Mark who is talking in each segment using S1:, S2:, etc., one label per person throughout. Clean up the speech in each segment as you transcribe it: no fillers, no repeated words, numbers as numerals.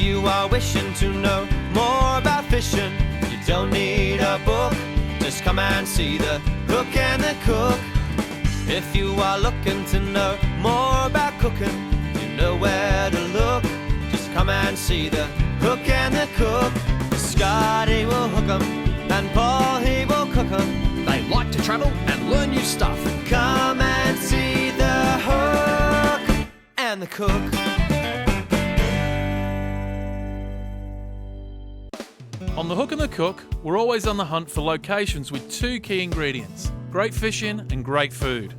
S1: you are wishing to know more about fishing, you don't need a book, just come and see the Hook and the Cook. If you are looking to know more about cooking, you know where to look, just come and see the Hook and the Cook. Scotty will hook 'em, and Paul he will cook 'em.
S2: They like to travel and learn new stuff.
S1: Come and see the Hook and the Cook.
S3: On The Hook and the Cook, we're always on the hunt for locations with two key ingredients: great fishing and great food.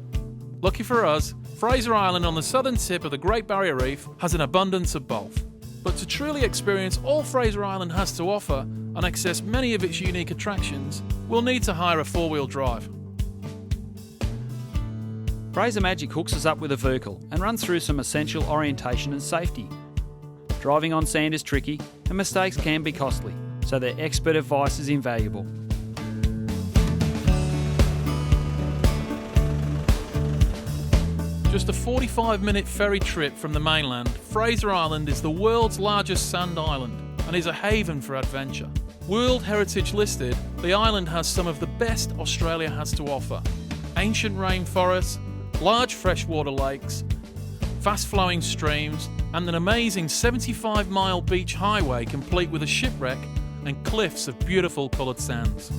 S3: Lucky for us, Fraser Island on the southern tip of the Great Barrier Reef has an abundance of both. But to truly experience all Fraser Island has to offer and access many of its unique attractions, we'll need to hire a four-wheel drive.
S4: Fraser Magic hooks us up with a vehicle and runs through some essential orientation and safety. Driving on sand is tricky and mistakes can be costly, so their expert advice is invaluable.
S3: Just a 45-minute ferry trip from the mainland, Fraser Island is the world's largest sand island and is a haven for adventure. World Heritage listed, the island has some of the best Australia has to offer. Ancient rainforests, large freshwater lakes, fast-flowing streams, and an amazing 75-mile beach highway complete with a shipwreck and cliffs of beautiful coloured sands.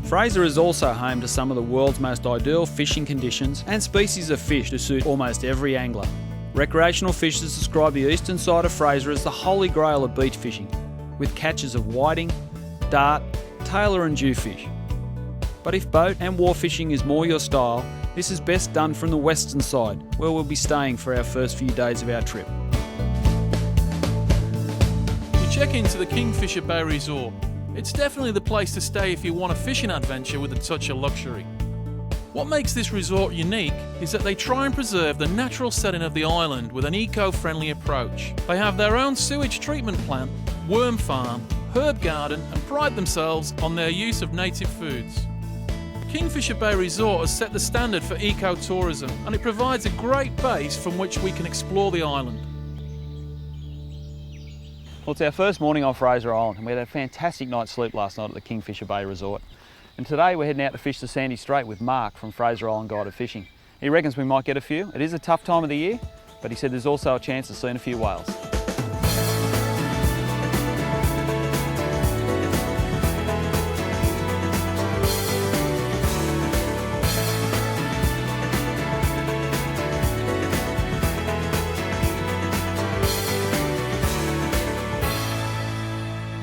S4: Fraser is also home to some of the world's most ideal fishing conditions and species of fish to suit almost every angler. Recreational fishers describe the eastern side of Fraser as the holy grail of beach fishing, with catches of whiting, dart, tailor and jewfish. But if boat and wharf fishing is more your style, this is best done from the western side, where we'll be staying for our first few days of our trip.
S3: We check into the Kingfisher Bay Resort. It's definitely the place to stay if you want a fishing adventure with a touch of luxury. What makes this resort unique is that they try and preserve the natural setting of the island with an eco-friendly approach. They have their own sewage treatment plant, worm farm, herb garden, and pride themselves on their use of native foods. Kingfisher Bay Resort has set the standard for eco-tourism, and it provides a great base from which we can explore the island.
S4: Well, it's our first morning off Fraser Island, and we had a fantastic night's sleep last night at the Kingfisher Bay Resort. And today we're heading out to fish the Sandy Strait with Mark from Fraser Island Guided Fishing. He reckons we might get a few. It is a tough time of the year, but he said there's also a chance of seeing a few whales.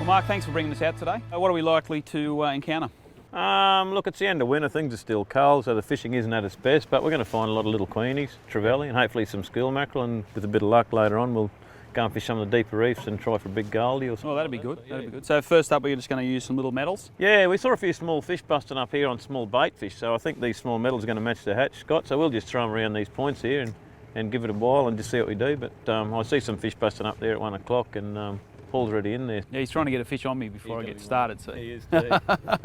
S4: Mark, thanks for bringing us out today. What are we likely to encounter?
S5: Look, it's the end of winter, things are still cold, so the fishing isn't at its best, but we're going to find a lot of little queenies, trevally, and hopefully some school mackerel, and with a bit of luck later on we'll go and fish some of the deeper reefs and try for a big goldie or something.
S4: Oh, that'd be good. That'd be good. So first up, we're just going to use some little metals.
S5: Yeah, we saw a few small fish busting up here on small bait fish, so I think these small metals are going to match the hatch, Scott, so we'll just throw them around these points here and give it a while and just see what we do. But I see some fish busting up there at 1 o'clock, and Paul's already in there.
S4: Yeah, he's trying to get a fish on me before I get started. So.
S5: He is too.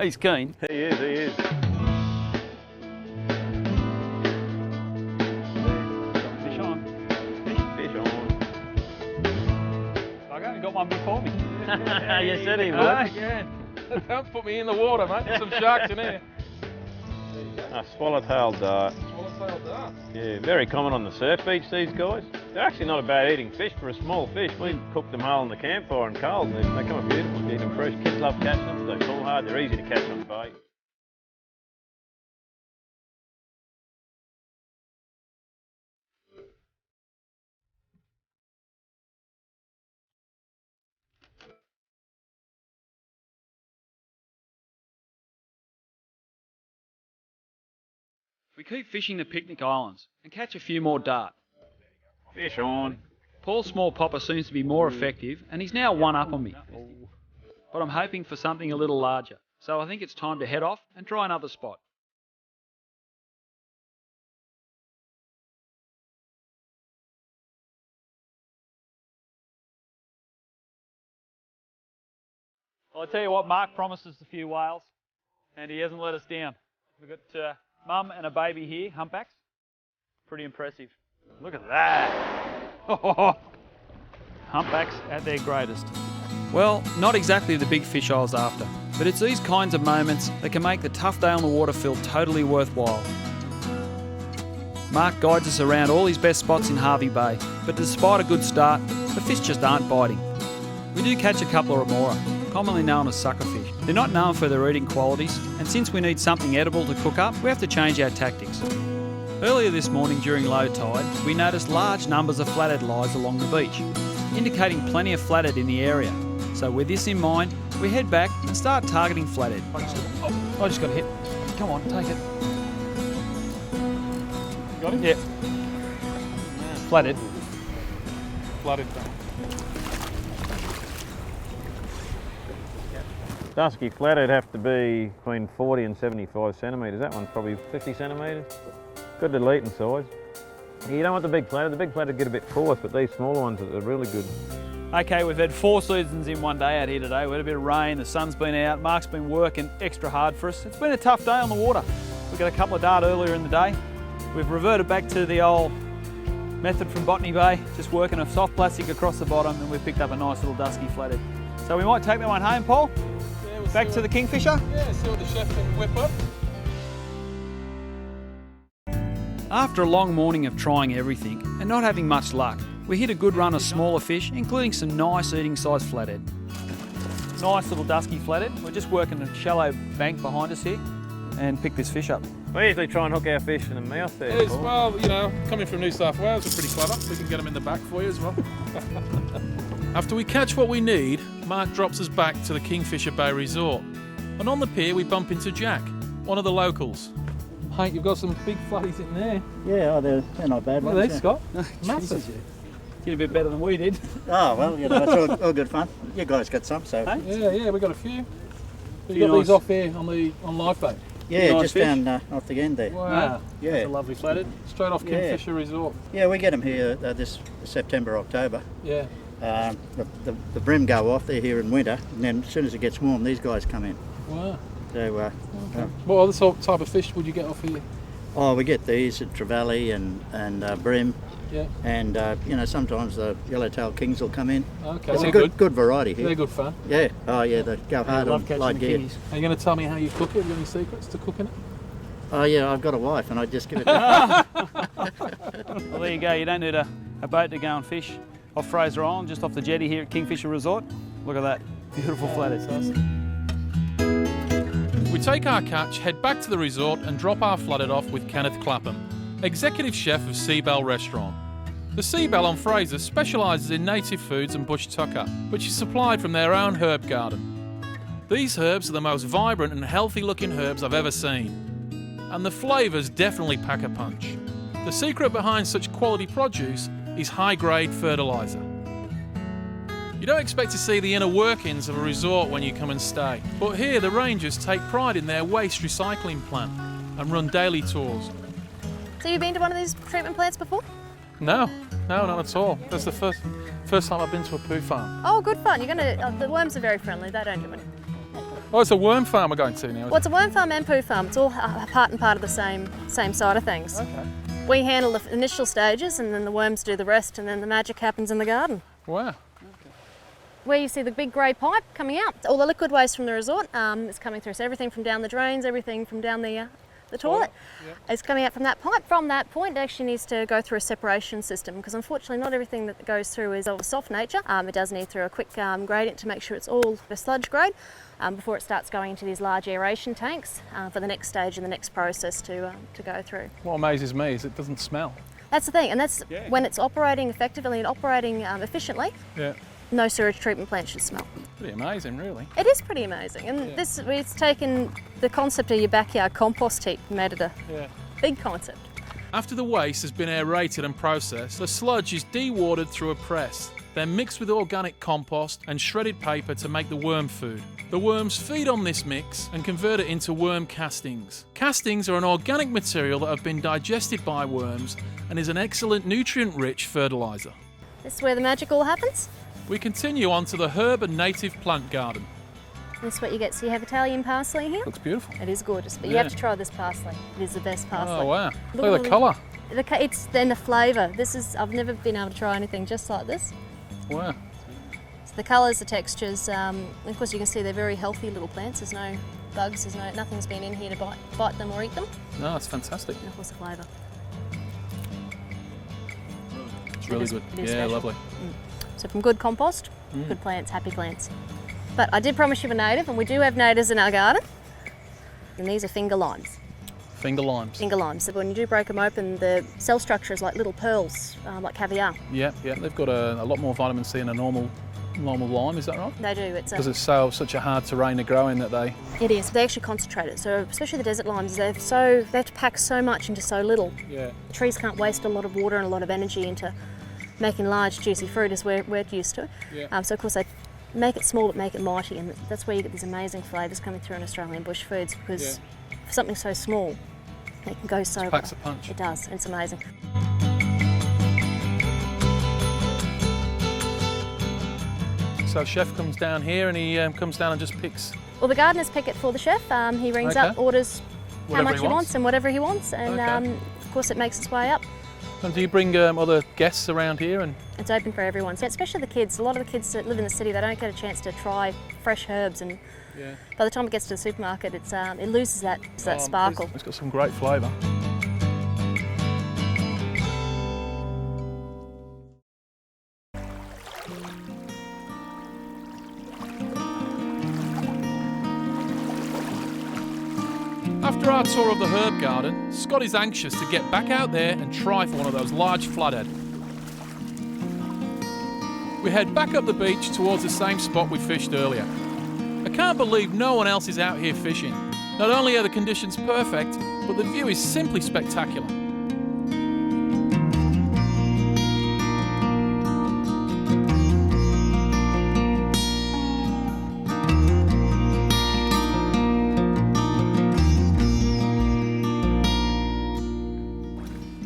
S4: He's keen.
S5: He is.
S4: Fish on.
S5: Fish on.
S4: I only got one before me.
S5: You said he would.
S3: Yeah. Don't put me in the water, mate. There's some sharks in here.
S5: A swallowtail dart.
S3: Swallowtail dart.
S5: Yeah, very common on the surf beach, these guys. They're actually not a bad eating fish for a small fish. We cook them whole in the campfire and cold, and they come up beautiful to eat them fresh. Kids love catching them, they pull hard, they're easy to catch on bait.
S4: We keep fishing the picnic islands and catch a few more dart.
S5: Fish on.
S4: Paul's small popper seems to be more effective, and he's now one up on me. But I'm hoping for something a little larger, so I think it's time to head off and try another spot. Well, I tell you what, Mark promised us a few whales, and he hasn't let us down. We've got mum and a baby here, humpbacks. Pretty impressive. Look at that. Humpbacks at their greatest. Well, not exactly the big fish I was after, but it's these kinds of moments that can make the tough day on the water feel totally worthwhile. Mark guides us around all his best spots in Hervey Bay, but despite a good start, the fish just aren't biting. We do catch a couple of remora, commonly known as suckerfish. They're not known for their eating qualities, and since we need something edible to cook up, we have to change our tactics. Earlier this morning during low tide, we noticed large numbers of flathead lies along the beach, indicating plenty of flathead in the area. So with this in mind, we head back and start targeting flathead. I just got hit. Come on, take it.
S3: Got him?
S4: Yeah. Flathead.
S3: Flooded.
S5: Dusky flathead have to be between 40 and 75 centimetres. That one's probably 50 centimetres. Good little eating size. You don't want the big flathead. The big flathead get a bit coarse, but these smaller ones are really good.
S4: Okay, we've had 4 seasons in one day out here today. We had a bit of rain, the sun's been out, Mark's been working extra hard for us. It's been a tough day on the water. We got a couple of dart earlier in the day. We've reverted back to the old method from Botany Bay, just working a soft plastic across the bottom, and we've picked up a nice little dusky flathead. So we might take that one home, Paul?
S3: Yeah, we'll
S4: Back to the Kingfisher?
S3: Yeah, see what the chef can whip up.
S4: After a long morning of trying everything and not having much luck, we hit a good run of smaller fish, including some nice eating sized flathead. Nice little dusky flathead. We're just working a shallow bank behind us here and pick this fish up.
S5: We usually try and hook our fish in the mouth there.
S3: Yes,
S5: Paul.
S3: well, you know, coming from New South Wales, we're pretty clever. We can get them in the back for you as well. After we catch what we need, Mark drops us back to the Kingfisher Bay Resort. And on the pier, we bump into Jack, one of the locals. Hank, you've got some big flatties in there.
S6: Yeah, oh, they're not bad
S3: Look
S6: ones.
S3: at these, Scott. Massive.
S4: Did a bit better than we did.
S6: Oh, well, you know, it's all good fun. You guys got some, so.
S3: Yeah, yeah, we got a few. You
S4: Few
S3: got these
S4: nice-
S3: off here on live bait.
S6: Yeah,
S4: nice
S6: just
S4: fish.
S6: found off the end there.
S3: Wow.
S6: Yeah.
S4: That's a lovely flathead.
S3: Straight off
S6: Yeah.
S3: Kingfisher Resort.
S6: Yeah, we get them here this September, October.
S3: Yeah.
S6: The brim go off, they're here in winter, and then as soon as it gets warm, these guys come in.
S3: Wow.
S6: So,
S3: What other type of fish would you get off here?
S6: we get these at Trevally and brim,
S3: Yeah.
S6: and you know, sometimes the yellow-tailed kings will come in.
S3: Okay.
S6: It's
S3: They're
S6: a good variety
S3: They're
S6: here.
S3: good fun.
S6: Yeah, oh yeah, they go hard
S4: love
S6: on
S4: catching
S6: light
S4: the
S6: gear.
S4: kingies.
S3: Are you going to tell me how you cook it? Have you got any secrets to cooking it?
S6: Oh yeah, I've got a wife, and I just give it to her.
S4: Well, there you go. You don't need a boat to go and fish off Fraser Island, just off the jetty here at Kingfisher Resort. Look at that. Beautiful flathead.
S3: We take our catch, head back to the resort and drop our flathead off with Kenneth Clapham, executive chef of Seabell Restaurant. The Seabell on Fraser specialises in native foods and bush tucker, which is supplied from their own herb garden. These herbs are the most vibrant and healthy looking herbs I've ever seen. And the flavours definitely pack a punch. The secret behind such quality produce is high-grade fertiliser. You don't expect to see the inner workings of a resort when you come and stay, but here the rangers take pride in their waste recycling plant and run daily tours.
S7: So you've been to one of these treatment plants before?
S3: No, not at all. That's the first time I've been to a poo farm.
S7: Oh, good fun. You're gonna. The worms are very friendly. They don't do anything.
S3: Oh, it's a worm farm we're going to now.
S7: Well, it's a worm farm and poo farm. It's all part and part of the same side of things.
S3: Okay.
S7: We handle the initial stages, and then the worms do the rest, and then the magic happens in the garden.
S3: Wow.
S7: Where you see the big grey pipe coming out, all the liquid waste from the resort is coming through. So everything from down the drains, everything from down the toilet is coming out from that pipe. From that point, it actually needs to go through a separation system because unfortunately not everything that goes through is of a soft nature. It does need through a quick gradient to make sure it's all a sludge grade before it starts going into these large aeration tanks for the next stage and the next process to go through.
S3: What amazes me is it doesn't smell.
S7: That's the thing, and that's when it's operating effectively and operating efficiently.
S3: Yeah.
S7: No sewage treatment plant should smell.
S3: Pretty amazing, really.
S7: It is pretty amazing, and it's taken the concept of your backyard compost heap and made it a big concept.
S3: After the waste has been aerated and processed, the sludge is dewatered through a press, then mixed with organic compost and shredded paper to make the worm food. The worms feed on this mix and convert it into worm castings. Castings are an organic material that have been digested by worms and is an excellent nutrient-rich fertiliser.
S7: This is where the magic all happens.
S3: We continue on to the herb and native plant garden.
S7: This is what you get. So you have Italian parsley here.
S3: Looks beautiful.
S7: It is gorgeous, but you have to try this parsley. It is the best parsley.
S3: Oh wow,
S7: Look
S3: look
S7: at
S3: at the colour.
S7: It's then the flavour. I've never been able to try anything just like this.
S3: Wow.
S7: So the colours, the textures, of course you can see they're very healthy little plants. There's no bugs, nothing's been in here to bite them or eat them.
S3: No, it's fantastic.
S7: And of course the flavour.
S3: It's really good.
S7: It is
S3: Yeah,
S7: special.
S3: lovely.
S7: So from good compost, good plants, happy plants. But I did promise you a native, and we do have natives in our garden. And these are finger limes.
S3: Finger limes.
S7: Finger limes. So when you do break them open, the cell structure is like little pearls, like caviar.
S3: Yeah. They've got a lot more vitamin C than a normal lime, is that right?
S7: They do.
S3: Because it's such a hard terrain to grow in that they...
S7: It is. They actually concentrate it. So especially the desert limes, they have to pack so much into so little.
S3: Yeah.
S7: Trees can't waste a lot of water and a lot of energy into making large juicy fruit as we're used to.
S3: Yeah.
S7: So of course they make it small but make it mighty, and that's where you get these amazing flavours coming through in Australian bush foods, because for something so small, it can go so
S3: It packs a punch.
S7: It does. It's amazing.
S3: So chef comes down here and he comes down and just picks...
S7: Well, the gardeners pick it for the chef. He rings
S3: Okay.
S7: up, orders how
S3: Whatever
S7: much
S3: he
S7: he
S3: wants.
S7: wants and whatever he wants, and
S3: Okay.
S7: of course it makes its way up.
S3: And do you bring other guests around here? And
S7: It's open for everyone, so especially the kids. A lot of the kids that live in the city, they don't get a chance to try fresh herbs, and by the time it gets to the supermarket, it loses that sparkle.
S3: It's got some great flavour. After our tour of the herb garden, Scotty's anxious to get back out there and try for one of those large flathead. We head back up the beach towards the same spot we fished earlier. I can't believe no one else is out here fishing. Not only are the conditions perfect, but the view is simply spectacular.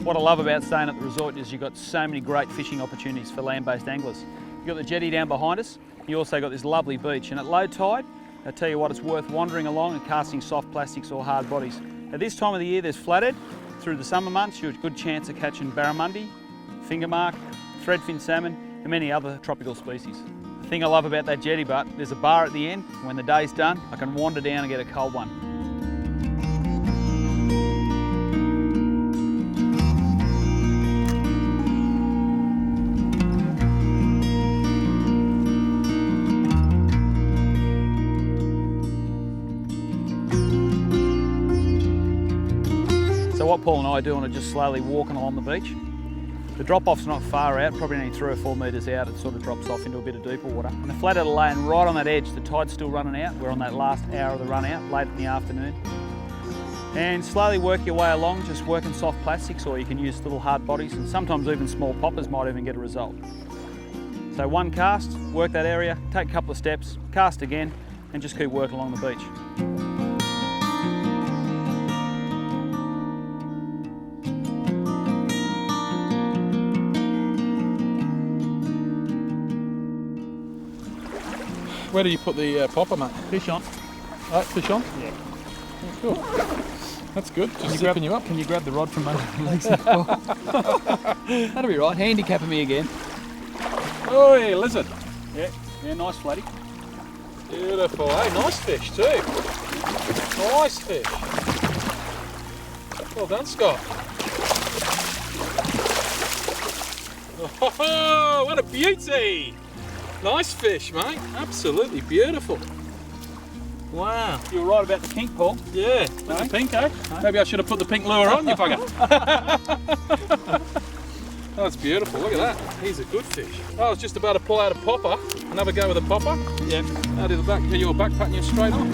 S4: What I love about staying at the resort is you've got so many great fishing opportunities for land-based anglers. You've got the jetty down behind us, you also got this lovely beach, and at low tide, I tell you what, it's worth wandering along and casting soft plastics or hard bodies. At this time of the year there's flathead. Through the summer months you've a good chance of catching barramundi, fingermark, threadfin salmon and many other tropical species. The thing I love about that jetty butt, there's a bar at the end, and when the day's done I can wander down and get a cold one. So what Paul and I are doing are just slowly walking along the beach. The drop-off's not far out, probably only 3 or 4 metres out. It sort of drops off into a bit of deeper water. And the flathead are laying right on that edge. The tide's still running out. We're on that last hour of the run out, late in the afternoon. And slowly work your way along, just working soft plastics, or you can use little hard bodies, and sometimes even small poppers might even get a result. So one cast, work that area, take a couple of steps, cast again, and just keep working along the beach.
S3: Where do you put the popper, mate?
S4: Fish on.
S3: Right, fish on?
S4: Yeah.
S3: Cool. That's good. Just zipping you up.
S4: Can you grab the rod from under the legs? That'll be right. Handicapping me again.
S3: Oh, hey, lizard.
S4: Yeah, nice flatty.
S3: Beautiful. Hey, nice fish too. Nice fish. Well done, Scott. Oh, what a beauty! Nice fish, mate. Absolutely beautiful. Wow.
S4: You were right about the pink, Paul.
S3: Yeah.
S4: No?
S3: The pink, eh? No? Maybe I should have put the pink lure on, you bugger. That's beautiful. Look at that. He's a good fish. I was just about to pull out a popper and have a go with a popper.
S4: Yeah.
S3: How did the back? You were backpacking you straight on.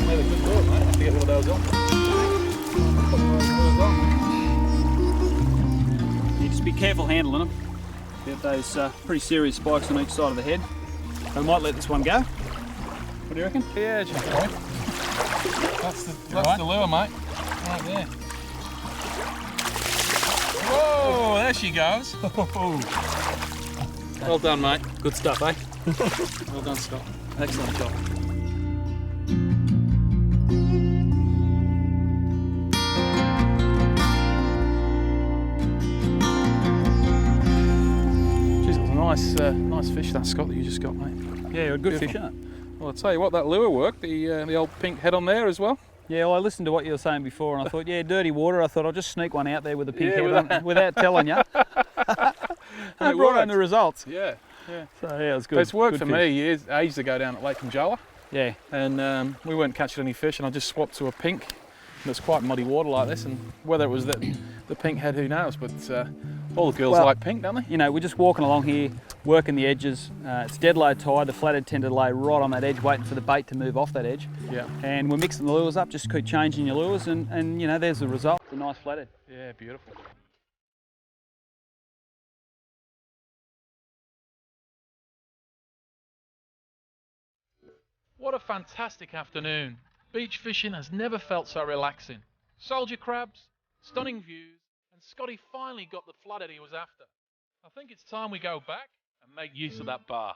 S3: Made a good lure, mate. I have to get one of those on.
S4: You just be careful handling them. Get those pretty serious spikes on each side of the head. I might let this one go. What do you reckon?
S3: Yeah, just fine. That's the lure, mate. Right there. Whoa, there she goes. Well done, mate.
S4: Good stuff, eh?
S3: Well done, Scott.
S4: Excellent job.
S3: Nice fish that, Scott, that you just got, mate.
S4: Yeah, a good
S3: Beautiful.
S4: fish, isn't it?
S3: Well, I'll tell you what, that lure worked. The old pink head on there as well.
S4: Yeah, well, I listened to what you were saying before, and I thought, yeah, dirty water. I thought I'll just sneak one out there with a pink head on without telling you. And it brought home the results.
S3: Yeah.
S4: So yeah, it was good.
S3: It's worked
S4: Good
S3: for
S4: fish.
S3: me ages ago down at Lake Conjola,
S4: Yeah.
S3: and we weren't catching any fish, and I just swapped to a pink. And it's quite muddy water like this, and whether it was the pink head, who knows? But all the girls
S4: Well,
S3: like pink, don't they?
S4: You know, we're just walking along here, working the edges. It's dead low tide. The flathead tend to lay right on that edge, waiting for the bait to move off that edge.
S3: Yeah.
S4: And we're mixing the lures up, just keep changing your lures, and you know, there's the result. It's a nice flathead.
S3: Yeah, beautiful. What a fantastic afternoon. Beach fishing has never felt so relaxing. Soldier crabs, stunning views, and Scotty finally got the flathead he was after. I think it's time we go back and make use of that bar.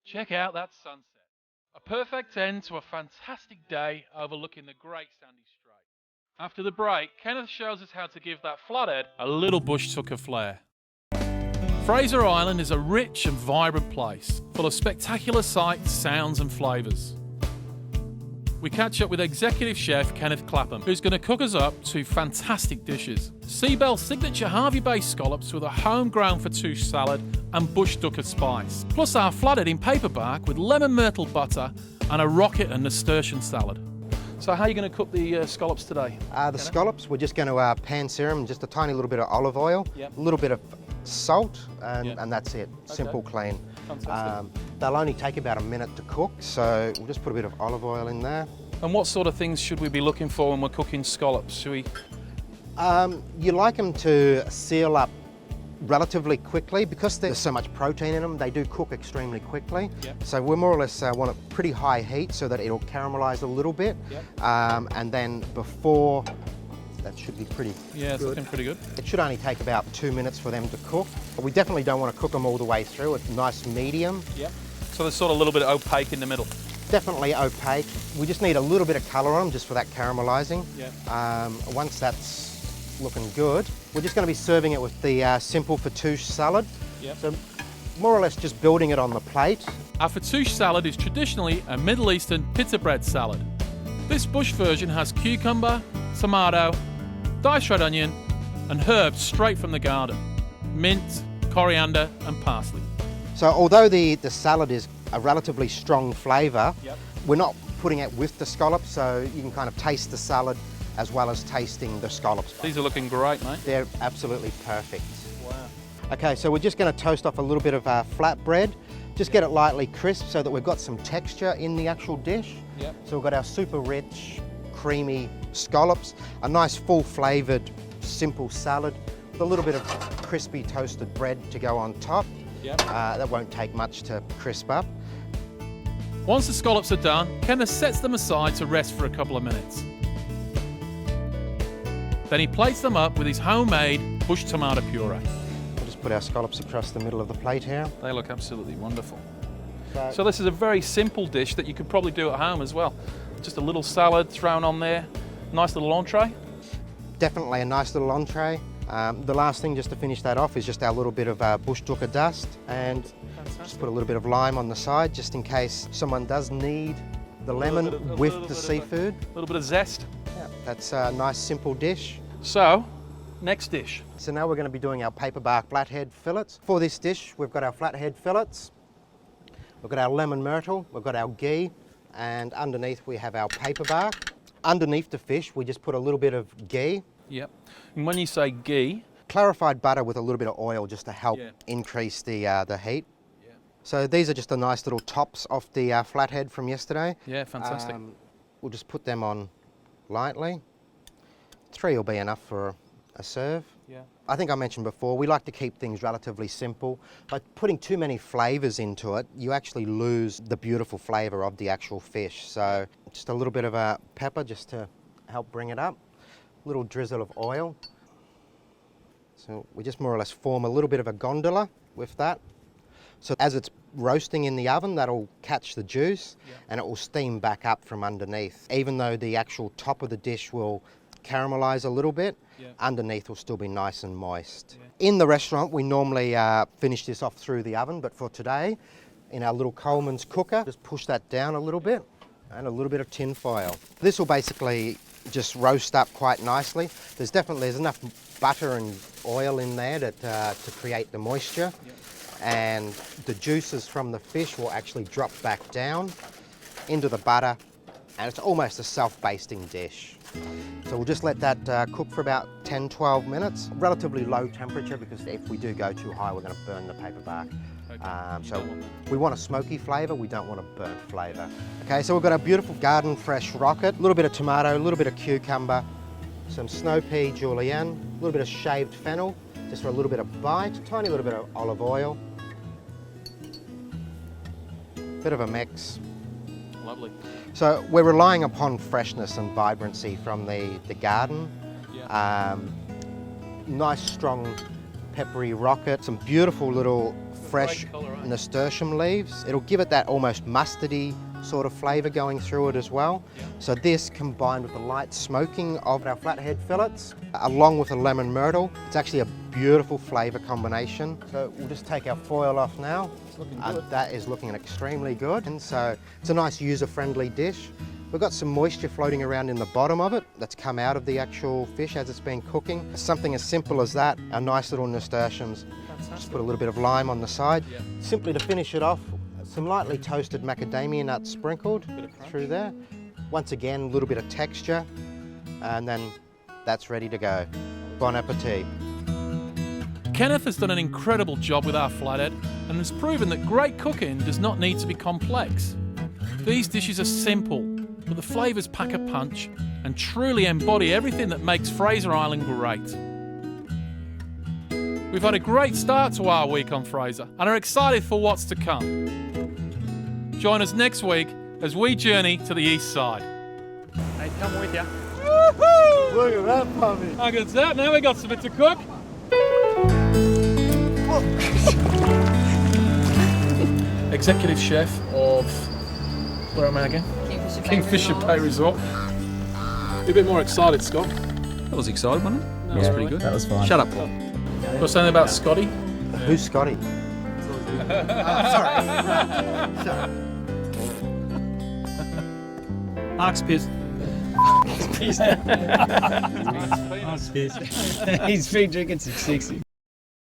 S3: Check out that sunset. A perfect end to a fantastic day overlooking the Great Sandy Strait. After the break, Kenneth shows us how to give that flathead a little bush tucker flair. Fraser Island is a rich and vibrant place, full of spectacular sights, sounds and flavours. We catch up with executive chef Kenneth Clapham, who's going to cook us up two fantastic dishes. Seabell's signature Harvey-based scallops with a homegrown Fatsuche salad and bush ducker spice, plus our flathead in paperbark with lemon myrtle butter and a rocket and nasturtium salad. So how are you going to cook the scallops today?
S8: The scallops, we're just going to pan sear them, just a tiny little bit of olive oil,
S3: Yep.
S8: a little bit of salt, and,
S3: Yep.
S8: and that's it. Simple, clean.
S3: Fantastic.
S8: They'll only take about a minute to cook, so we'll just put a bit of olive oil in there.
S3: And what sort of things should we be looking for when we're cooking scallops? Should we?
S8: You like them to seal up relatively quickly because there's so much protein in them. They do cook extremely quickly.
S3: Yep.
S8: So we more or less want a pretty high heat so that it'll caramelize a little bit.
S3: Yep.
S8: And then before, that should be pretty
S3: Yeah, it's
S8: good.
S3: looking pretty good.
S8: It should only take about 2 minutes for them to cook. But we definitely don't want to cook them all the way through. It's nice medium,
S3: Yeah. So there's sort of a little bit opaque in the middle.
S8: definitely opaque. We just need a little bit of colour on them just for that caramelising.
S3: Yeah.
S8: Once that's looking good, we're just going to be serving it with the simple Fatsuche salad.
S3: Yep.
S8: So more or less just building it on the plate.
S3: Our Fatsuche salad is traditionally a Middle Eastern pita bread salad. This bush version has cucumber, tomato, diced red onion, and herbs straight from the garden. Mint, coriander, and parsley.
S8: So although the salad is a relatively strong flavour,
S3: Yep.
S8: we're not putting it with the scallops, so you can kind of taste the salad as well as tasting the scallops.
S3: These are looking great, mate.
S8: They're absolutely perfect.
S3: Wow.
S8: Okay, so we're just going to toast off a little bit of flatbread, just get it lightly crisp so that we've got some texture in the actual dish.
S3: Yep.
S8: So we've got our super rich, creamy scallops, a nice full flavoured, simple salad with a little bit of crispy toasted bread to go on top.
S3: Yep.
S8: That won't take much to crisp up.
S3: Once the scallops are done, Kenneth sets them aside to rest for a couple of minutes. Then he plates them up with his homemade bush tomato puree.
S8: We'll just put our scallops across the middle of the plate here.
S3: They look absolutely wonderful.
S8: So,
S3: So this is a very simple dish that you could probably do at home as well. Just a little salad thrown on there, nice little entree.
S8: definitely a nice little entree. The last thing just to finish that off is just our little bit of bush ducker dust, and just put a little bit of lime on the side just in case someone does need the lemon with the seafood.
S3: A little bit of zest.
S8: Yeah, that's a nice simple dish.
S3: So, next dish.
S8: So now we're going to be doing our paperbark flathead fillets. For this dish, we've got our flathead fillets, we've got our lemon myrtle, we've got our ghee, and underneath we have our paperbark. Underneath the fish, we just put a little bit of ghee,
S3: Yep. And when you say ghee,
S8: clarified butter with a little bit of oil just to help
S3: Yeah.
S8: increase the heat.
S3: Yeah.
S8: So these are just the nice little tops off the flathead from yesterday.
S3: yeah, fantastic.
S8: We'll just put them on lightly. 3 will be enough for a serve.
S3: Yeah.
S8: I think I mentioned before, we like to keep things relatively simple. By putting too many flavours into it, you actually lose the beautiful flavour of the actual fish. So just a little bit of a pepper just to help bring it up. A little drizzle of oil. So we just more or less form a little bit of a gondola with that. So as it's roasting in the oven, that'll catch the juice and it will steam back up from underneath. Even though the actual top of the dish will caramelise a little bit.
S3: Yeah.
S8: Underneath will still be nice and moist. In the restaurant, we normally finish this off through the oven, but for today, in our little Coleman's cooker, just push that down a little bit and a little bit of tin foil. This will basically just roast up quite nicely. There's enough butter and oil in there to create the moisture, and the juices from the fish will actually drop back down into the butter, and it's almost a self-basting dish. So we'll just let that cook for about 10-12 minutes, relatively low temperature, because if we do go too high, we're going to burn the paper bark. So we want a smoky flavour, we don't want a burnt flavour. Okay, so we've got a beautiful garden fresh rocket, a little bit of tomato, a little bit of cucumber, some snow pea julienne, a little bit of shaved fennel, just for a little bit of bite, a tiny little bit of olive oil, bit of a mix.
S3: Lovely.
S8: So we're relying upon freshness and vibrancy from the garden.
S3: Yeah.
S8: Nice strong peppery rocket, some beautiful little fresh
S3: colour, eh?
S8: nasturtium leaves. It'll give it that almost mustardy sort of flavour going through it as well.
S3: Yeah.
S8: So this combined with the light smoking of our flathead fillets, along with the lemon myrtle, it's actually a beautiful flavour combination. So we'll just take our foil off now. It's looking good. That is looking extremely good. And so it's a nice user-friendly dish. We've got some moisture floating around in the bottom of it that's come out of the actual fish as it's been cooking. Something as simple as that, our nice little nasturtiums. Just put a little bit of lime on the side.
S3: Yeah.
S8: Simply to finish it off, some lightly toasted macadamia nuts sprinkled through there. Once again, a little bit of texture, and then that's ready to go. Bon appetit.
S3: Kenneth has done an incredible job with our flathead and has proven that great cooking does not need to be complex. These dishes are simple, but the flavours pack a punch and truly embody everything that makes Fraser Island great. We've had a great start to our week on Fraser and are excited for what's to come. Join us next week as we journey to the east side.
S4: Hey, come with you.
S6: Look at that puppy.
S3: How good's that? Now we got something to cook. Executive chef of, where am I again? Kingfisher Bay Resort. Be a bit more excited, Scott.
S4: That was exciting, wasn't it?
S3: That was pretty good.
S9: That was fine.
S4: Shut up, Paul.
S3: Got something about Scotty?
S8: Who's Scotty?
S4: Mark's pissed.
S9: He's been drinking some 60.